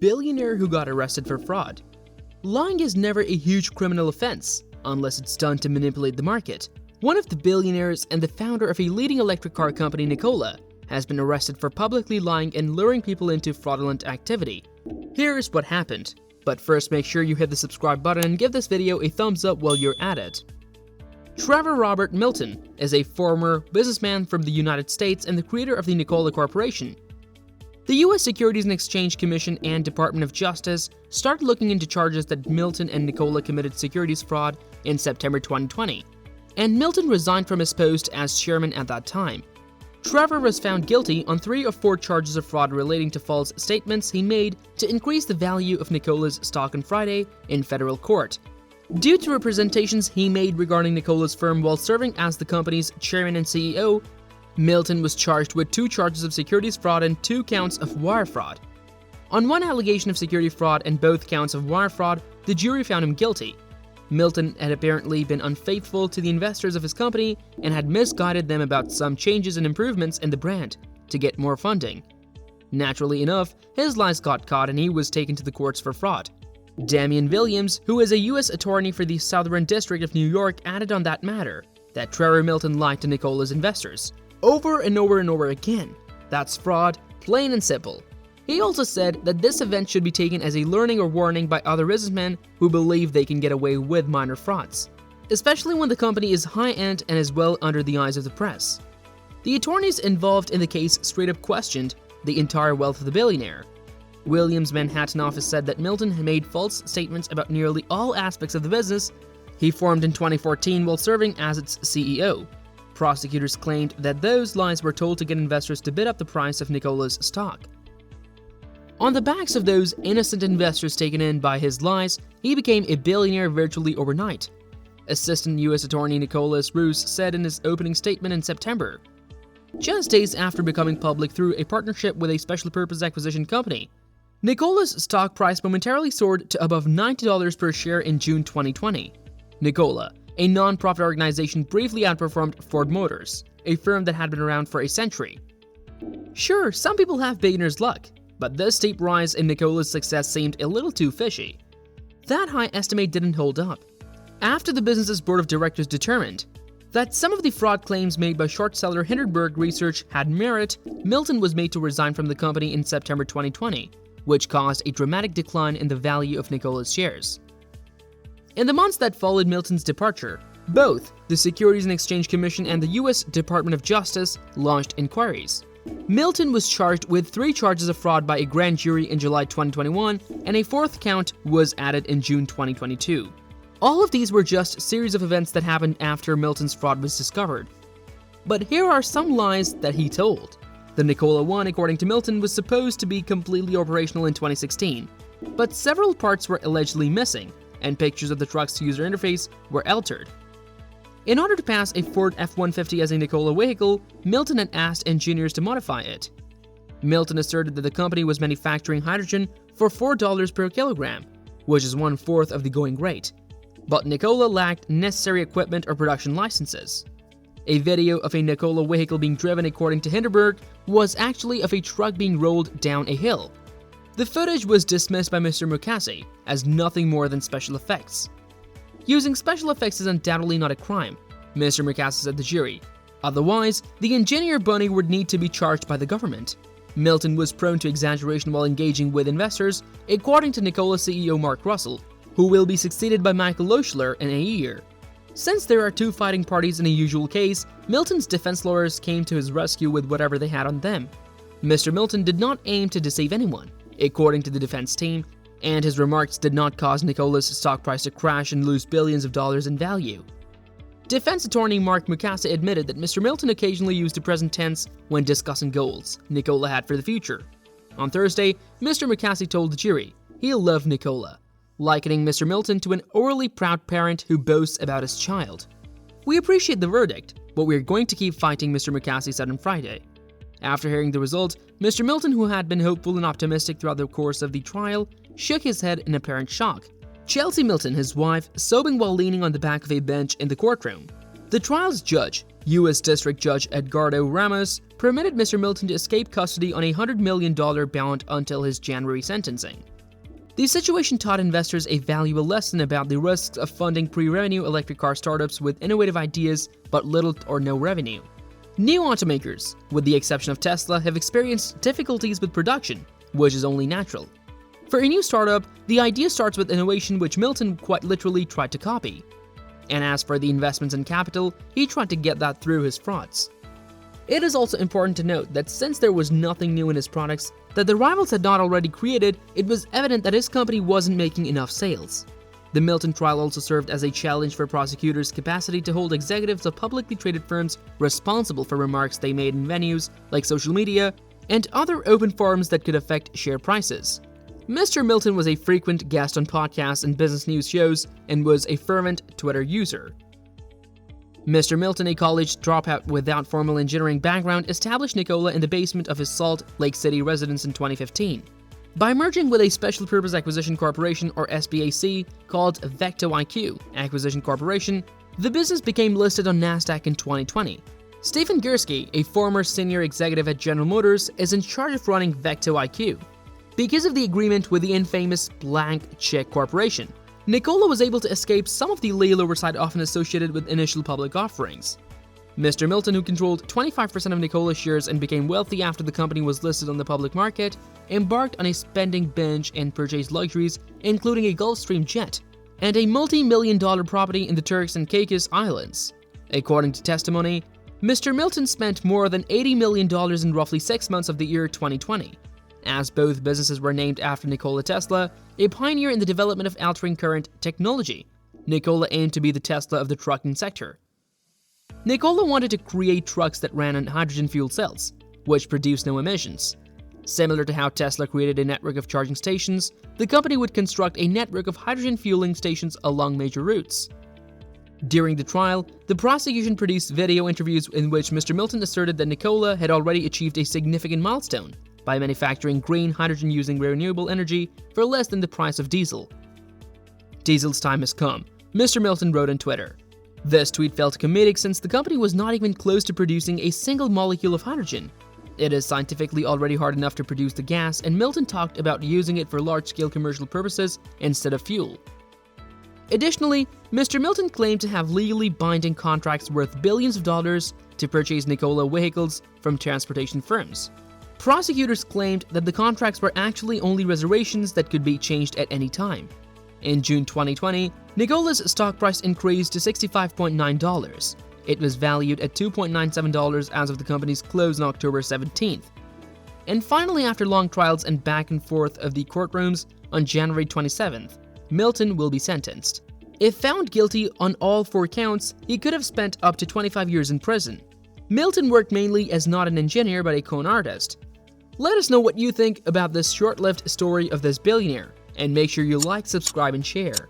billionaire who got arrested for fraud. Lying is never a huge criminal offense, unless it's done to manipulate the market. One of the billionaires and the founder of a leading electric car company, Nikola, has been arrested for publicly lying and luring people into fraudulent activity. Here's what happened. But first, make sure you hit the subscribe button and give this video a thumbs up while you're at it. Trevor Robert Milton is a former businessman from the United States and the creator of the Nikola Corporation. The U.S. Securities and Exchange Commission and Department of Justice started looking into charges that Milton and Nikola committed securities fraud in September 2020, and Milton resigned from his post as chairman at that time. Trevor was found guilty on 3 of 4 charges of fraud relating to false statements he made to increase the value of Nikola's stock on Friday in federal court. Due to representations he made regarding Nikola's firm while serving as the company's chairman and CEO, Milton was charged with 2 charges of securities fraud and 2 counts of wire fraud. On 1 allegation of security fraud and both counts of wire fraud, the jury found him guilty. Milton had apparently been unfaithful to the investors of his company and had misguided them about some changes and improvements in the brand to get more funding. Naturally enough, his lies got caught and he was taken to the courts for fraud. Damian Williams, who is a U.S. attorney for the Southern District of New York, added on that matter that Trevor Milton lied to Nikola's investors over and over and over again. That's fraud, plain and simple. He also said that this event should be taken as a learning or warning by other businessmen who believe they can get away with minor frauds, especially when the company is high-end and is well under the eyes of the press. The attorneys involved in the case straight up questioned the entire wealth of the billionaire. Williams' Manhattan office said that Milton had made false statements about nearly all aspects of the business he formed in 2014 while serving as its CEO. Prosecutors claimed that those lies were told to get investors to bid up the price of Nikola's stock. On the backs of those innocent investors taken in by his lies, he became a billionaire virtually overnight. Assistant U.S. Attorney Nicholas Roos said in his opening statement in September. Just days after becoming public through a partnership with a special purpose acquisition company, Nikola's stock price momentarily soared to above $90 per share in June 2020. Nikola, a non-profit organization, briefly outperformed Ford Motors, a firm that had been around for a century. Sure, some people have beginner's luck, but this steep rise in Nikola's success seemed a little too fishy. That high estimate didn't hold up. After the business's board of directors determined that some of the fraud claims made by short seller Hindenburg Research had merit, Milton was made to resign from the company in September 2020, which caused a dramatic decline in the value of Nikola's shares. In the months that followed Milton's departure, both the Securities and Exchange Commission and the U.S. Department of Justice launched inquiries. Milton was charged with 3 charges of fraud by a grand jury in July 2021, and a 4th count was added in June 2022. All of these were just a series of events that happened after Milton's fraud was discovered. But here are some lies that he told. The Nikola one, according to Milton, was supposed to be completely operational in 2016, but several parts were allegedly missing, and pictures of the truck's user interface were altered. In order to pass a Ford F-150 as a Nikola vehicle, Milton had asked engineers to modify it. Milton asserted that the company was manufacturing hydrogen for $4 per kilogram, which is 1/4 of the going rate. But Nikola lacked necessary equipment or production licenses. A video of a Nikola vehicle being driven, according to Hindenburg, was actually of a truck being rolled down a hill. The footage was dismissed by Mr. Mukasey as nothing more than special effects. Using special effects is undoubtedly not a crime, Mr. Mukasey said to the jury. Otherwise, the engineer bunny would need to be charged by the government. Milton was prone to exaggeration while engaging with investors, according to Nikola CEO Mark Russell, who will be succeeded by Michael Loeffler in a year. Since there are 2 fighting parties in a usual case, Milton's defense lawyers came to his rescue with whatever they had on them. Mr. Milton did not aim to deceive anyone, according to the defense team, and his remarks did not cause Nikola's stock price to crash and lose billions of dollars in value. Defense attorney Mark Mukasey admitted that Mr. Milton occasionally used the present tense when discussing goals Nikola had for the future. On Thursday, Mr. Mukasey told the jury he loved Nikola, likening Mr. Milton to an overly proud parent who boasts about his child. "We appreciate the verdict, but we're going to keep fighting," Mr. Mukasey said on Friday. After hearing the result, Mr. Milton, who had been hopeful and optimistic throughout the course of the trial, shook his head in apparent shock. Chelsea Milton, his wife, sobbing while leaning on the back of a bench in the courtroom. The trial's judge, U.S. District Judge Edgardo Ramos permitted Mr. Milton to escape custody on a $100 million bond until his January sentencing. The situation taught investors a valuable lesson about the risks of funding pre-revenue electric car startups with innovative ideas but little or no revenue. New automakers, with the exception of Tesla, have experienced difficulties with production, which is only natural. For a new startup, the idea starts with innovation, which Milton quite literally tried to copy. And as for the investments and capital, he tried to get that through his frauds. It is also important to note that since there was nothing new in his products that the rivals had not already created, it was evident that his company wasn't making enough sales. The Milton trial also served as a challenge for prosecutors' capacity to hold executives of publicly traded firms responsible for remarks they made in venues like social media and other open forums that could affect share prices. Mr. Milton was a frequent guest on podcasts and business news shows and was a fervent Twitter user. Mr. Milton, a college dropout without formal engineering background, established Nikola in the basement of his Salt Lake City residence in 2015. By merging with a Special Purpose Acquisition Corporation, or SPAC, called VectoIQ Acquisition Corporation, the business became listed on NASDAQ in 2020. Stephen Gursky, a former senior executive at General Motors, is in charge of running VectoIQ. Because of the agreement with the infamous Blank Check Corporation, Nikola was able to escape some of the legal oversight often associated with initial public offerings. Mr. Milton, who controlled 25% of Nikola shares and became wealthy after the company was listed on the public market, embarked on a spending binge and purchased luxuries, including a Gulfstream jet and a multi-million-dollar property in the Turks and Caicos Islands. According to testimony, Mr. Milton spent more than $80 million in roughly 6 months of the year 2020. As both businesses were named after Nikola Tesla, a pioneer in the development of altering current technology, Nikola aimed to be the Tesla of the trucking sector. Nikola wanted to create trucks that ran on hydrogen fuel cells, which produced no emissions. Similar to how Tesla created a network of charging stations, the company would construct a network of hydrogen fueling stations along major routes. During the trial, the prosecution produced video interviews in which Mr. Milton asserted that Nikola had already achieved a significant milestone by manufacturing green hydrogen using renewable energy for less than the price of diesel. "Diesel's time has come," Mr. Milton wrote on Twitter. This tweet felt comedic since the company was not even close to producing a single molecule of hydrogen. It is scientifically already hard enough to produce the gas, and Milton talked about using it for large-scale commercial purposes instead of fuel. Additionally, Mr. Milton claimed to have legally binding contracts worth billions of dollars to purchase Nikola vehicles from transportation firms. Prosecutors claimed that the contracts were actually only reservations that could be changed at any time. In June 2020, Nikola's stock price increased to $65.9. It was valued at $2.97 as of the company's close on October 17th. And finally, after long trials and back and forth of the courtrooms, on January 27th, Milton will be sentenced. If found guilty on all 4 counts, he could have spent up to 25 years in prison. Milton worked mainly as not an engineer but a con artist. Let us know what you think about this short-lived story of this billionaire, and make sure you like, subscribe, and share.